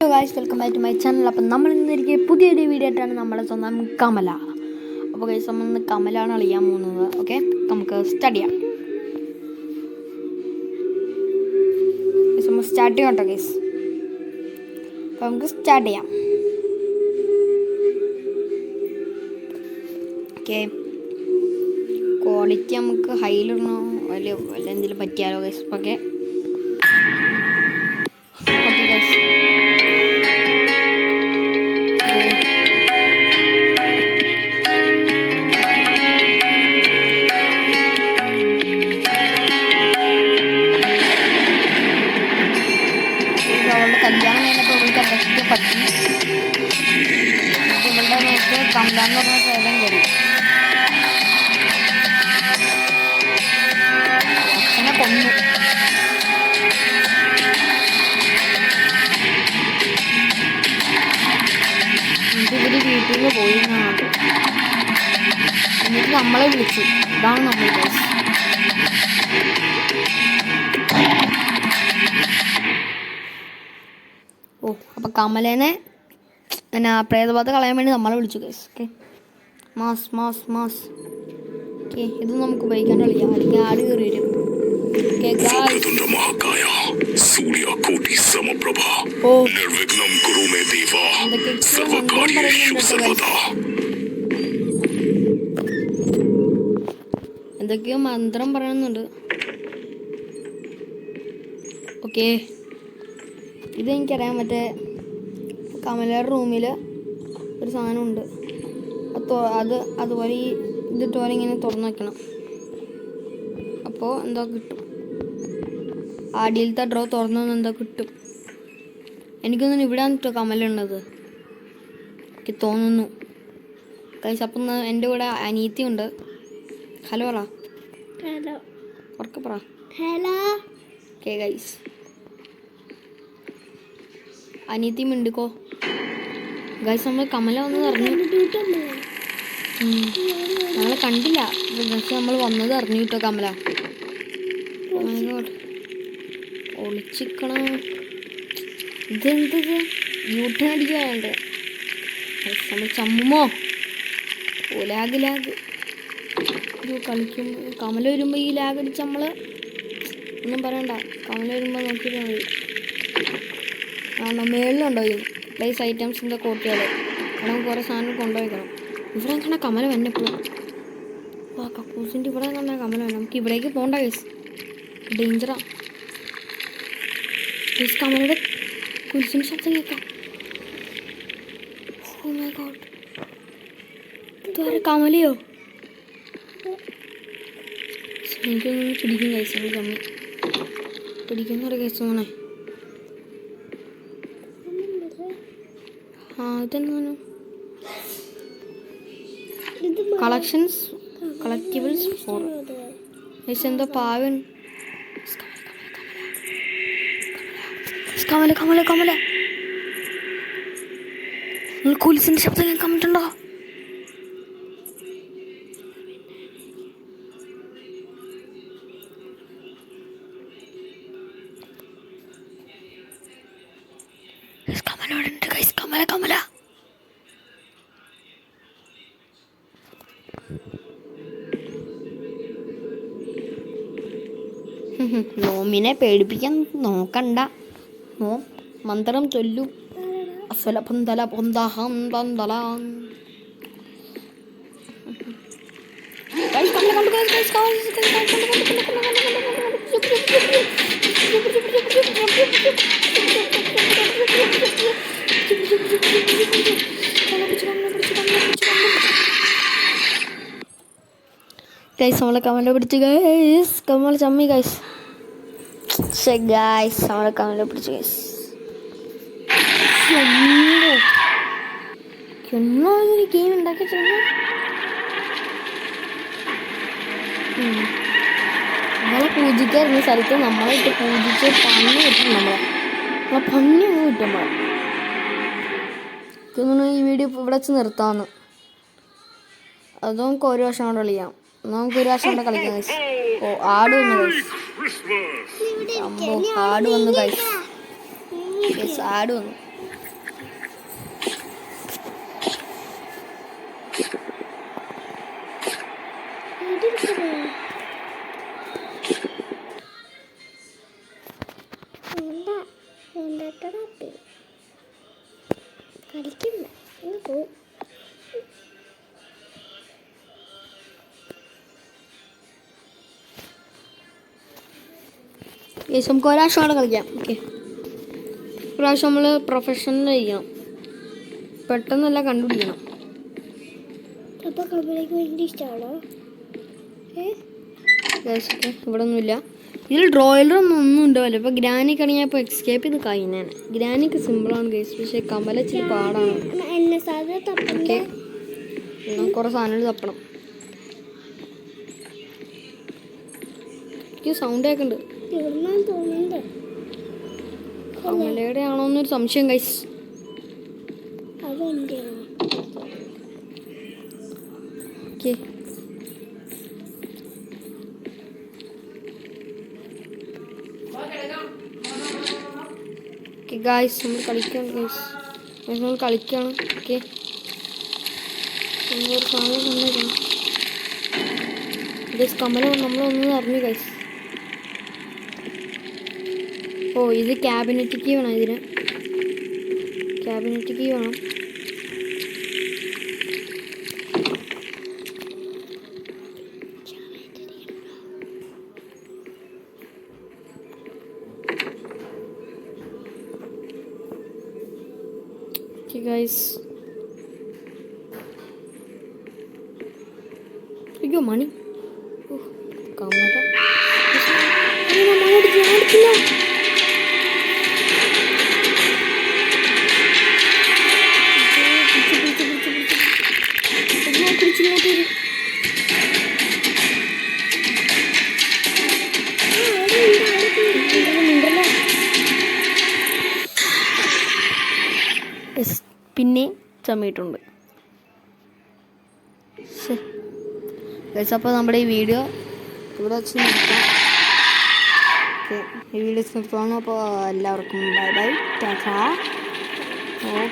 Hello guys, welcome back to my channel. അപ്പം നമ്മൾ ഇന്നിരിക്കെ പുതിയൊരു വീഡിയോ ആയിട്ടാണ് നമ്മളെ സ്വന്തം കമല. അപ്പോൾ ഗൈസ്, നമ്മൾ ഇന്ന് കമലാണ് കളിക്കാൻ പോകുന്നത്. ഓക്കെ, നമുക്ക് സ്റ്റാർട്ട് ചെയ്യാം. നമ്മൾ സ്റ്റാർട്ട് ചെയ്യാം കേട്ടോ ഗൈസ്. അപ്പോൾ നമുക്ക് സ്റ്റാർട്ട് ചെയ്യാം. ഓക്കെ, ക്വാളിറ്റി നമുക്ക് ഹൈയിലിടണോ വലിയ എന്തെങ്കിലും പറ്റിയാലോ ഗൈസ്? ഓക്കെ ഓക്കെ ഗൈസ്, അവളുടെ കല്യാണം കഴിഞ്ഞപ്പോൾ ഇവൾക്ക് അതൊക്കെ പറ്റി. ഇവളുടെ നോക്ക് കമലാന്ന് പറഞ്ഞ പേരും കയറി. അച്ഛനെ കൊന്നു. ഇവര് വീട്ടിൽ നിന്ന് പോയി എന്നാണ്. എന്നിട്ട് നമ്മളെ വിളിച്ചു. ഇതാണ് നമ്മൾ ഗൈസ്. ഓ, അപ്പം കമലേനെ പിന്നെ പ്രേതബാധ കളയാൻ വേണ്ടി നമ്മളെ വിളിച്ചു guys. Okay, mass mass mass. Okay, ഇത് നമുക്ക് ഉപയോഗിക്കാൻ കളിക്കാം. അല്ലെങ്കിൽ ആട് കയറി വരും. ഓക്കെ ഗൈസ്, എന്തൊക്കെയോ മന്ത്രം പറയുന്നുണ്ട്. ഓക്കെ, ഇതെനിക്കറിയാം. മറ്റേ കമലയുടെ റൂമിൽ ഒരു സാധനമുണ്ട്. അതുപോലെ ഈ ഇതിട്ടോലെ ഇങ്ങനെ തുറന്നു വയ്ക്കണം. അപ്പോൾ എന്തോ കിട്ടും. അടിയിലത്തെ ഡ്രോ തുറന്നു എന്തോ കിട്ടും. എനിക്കൊന്നും ഇവിടെയാണ് കേട്ടോ കമലുള്ളത് എനിക്ക് തോന്നുന്നു ഗൈസ്. അപ്പം എൻ്റെ കൂടെ അനീത്തി ഉണ്ട്. ഹലോ പറ. ഹലോ, ഉറക്കെ പറ. ഹലോ. ഓക്കെ ഗൈസ്, അനീത്തി മിണ്ടിക്കോ ഗൈസ്. നമ്മൾ കമല വന്നത് അറിഞ്ഞു. നമ്മളെ കണ്ടില്ല, പക്ഷെ നമ്മൾ വന്നത് അറിഞ്ഞു കിട്ടോ കമല. ഒളിച്ചിക്കണ ഇതെന്തത് യൂട്ടേൺ അടിക്കാറുണ്ട്. നമ്മൾ ചമ്മുമോ? ഓ, ലാഗ് കളിക്കുമ്പോൾ കമല വരുമ്പോൾ ഈ ലാഗ് അടിച്ച് നമ്മൾ ഒന്നും പറയണ്ട. കമല വരുമ്പോൾ നോക്കിയിട്ട് മതി. ആണോ, മേളിലുണ്ടോ ഈ പ്ലേസ് ഐറ്റംസിൻ്റെ കോട്ടികൾ? അവിടെ കുറേ സാധനം കൊണ്ടുപോയിക്കണം. ഇവിടെ കണ്ടാൽ കമല വന്നപ്പോഴും ആ കക്കൂസിൻ്റെ ഇവിടെ കണ്ടാൽ കമല വന്നെ. നമുക്ക് ഇവിടേക്ക് പോകണ്ട ഗൈസ്, ഡേഞ്ചറാ ഗൈസ്. കമലയുടെ കുരിശിൻ്റെ ശബ്ദം കേൾക്കാം. ഓ മൈ ഗോഡ്, ഇതുവരെ കമലയോ? എനിക്കൊന്നും പിടിക്കും ഗൈസ്. നമ്മൾ കമ്മി പിടിക്കുന്നൊരു കേസ് പോണേ. ആ, ഇതെന്താണ് കളക്റ്റിബിൾസ് ഫോർ ഗൈസ്. എന്തോ പാവൻ. കമല കമല കമല, നിങ്ങൾ കുലിസിൻ്റെ ശബ്ദം കേൾക്കാൻ പറ്റുന്നുണ്ടോ? കമലോടുണ്ട് ഗൈസ്. കമല കമല നോമിനെ പേടിപ്പിക്കാൻ നോക്കണ്ട. നോ മന്ത്രം ചൊല്ലു. അഫല പന്തല പൊന്തഹം പന്തല. ഗൈസ്, നമ്മളെ കമല പിടിച്ചു ഗൈസ്. കമല ചമ്മി ഗൈസ്. ഗൈസ്, നമ്മളെ കമല പിടിച്ചു ഗൈസ്. എന്നൊരു ഗെയിം ഉണ്ടാക്കി നമ്മളെ പൂജിക്കായിരുന്ന സ്ഥലത്ത് നമ്മളെ ഇട്ട് പൂജിച്ച് പന്നി കിട്ടും. നമ്മളെ പന്നി ഒന്നും കിട്ടും. തോന്നുന്നു ഈ വീഡിയോ ഇവിടെ വെച്ച് നിർത്താമെന്ന്. അത് നമുക്ക് ഒരു വർഷം കൊണ്ട് കളിക്കാം. നമുക്ക് ഒരു വർഷം കൊണ്ട് കളിക്കാം ഗൈസ്. ഓ, ആട് വന്നു ഗൈസ്. അമ്പോ, ആട് വന്നു ഗൈസ്. ആട് വന്നു. കളിക്കണ്ട പോ. നമുക്ക് ഒരാവശ്യം കൂടെ കളിക്കാം. ഓക്കെ, പ്രാവശ്യം നമ്മൾ പ്രൊഫഷണൽ ചെയ്യണം, പെട്ടെന്നല്ല കണ്ടുപിടിക്കണം. അപ്പോൾ കമ്പനിക്ക് വേണ്ടി ഇഷ്ടമാണോ? ഇവിടെ ഒന്നുമില്ല. ഇതിൽ ഡ്രോയിലറൊന്നും ഒന്നും ഉണ്ടാവില്ല. ഇപ്പോൾ ഗ്രാനിക്ക് ആണെങ്കിൽ ഇപ്പോൾ എസ്കേപ്പ് ചെയ്ത് കഴിഞ്ഞാണ്. ഗ്രാനിക്ക് സിമ്പിളാണ് ഗൈസ്, പക്ഷേ കമലച്ചിരി പാടാണ്. ഓക്കെ, കുറേ സാധനങ്ങൾ തപ്പണം. എനിക്ക് സൗണ്ട് കേൾക്കുന്നുണ്ട്. കമലയുടെ ആണോ എന്നൊരു സംശയം ഗൈസ്. ഓക്കെ, ഗായ്സ് നമ്മൾ കളിക്കണം ഗൈസ്, നമ്മൾ കളിക്കുകയാണ്. ഓക്കെ, ഒരു സാധനം തന്നേക്കണം ഗൈസ്. കമല നമ്മളൊന്നും അറിഞ്ഞു ഗൈസ്. ഓ, ഇത് ക്യാബിനറ്റ് കീ വേണം. ഇതിന് ക്യാബിനറ്റ് കീ വേണം. ഗൈസ്, അയ്യോ മണി, കമല പിന്നെ ചമ്മിയിട്ടുണ്ട് ഗൈസ്. അപ്പോൾ നമ്മുടെ ഈ വീഡിയോ ഇവിടെ വെച്ച് നിർത്താം. ഓക്കെ, ഈ വീഡിയോ നിർത്തുന്നു. അപ്പോൾ എല്ലാവർക്കും ബൈ ബൈ, ടാറ്റാ. ഓ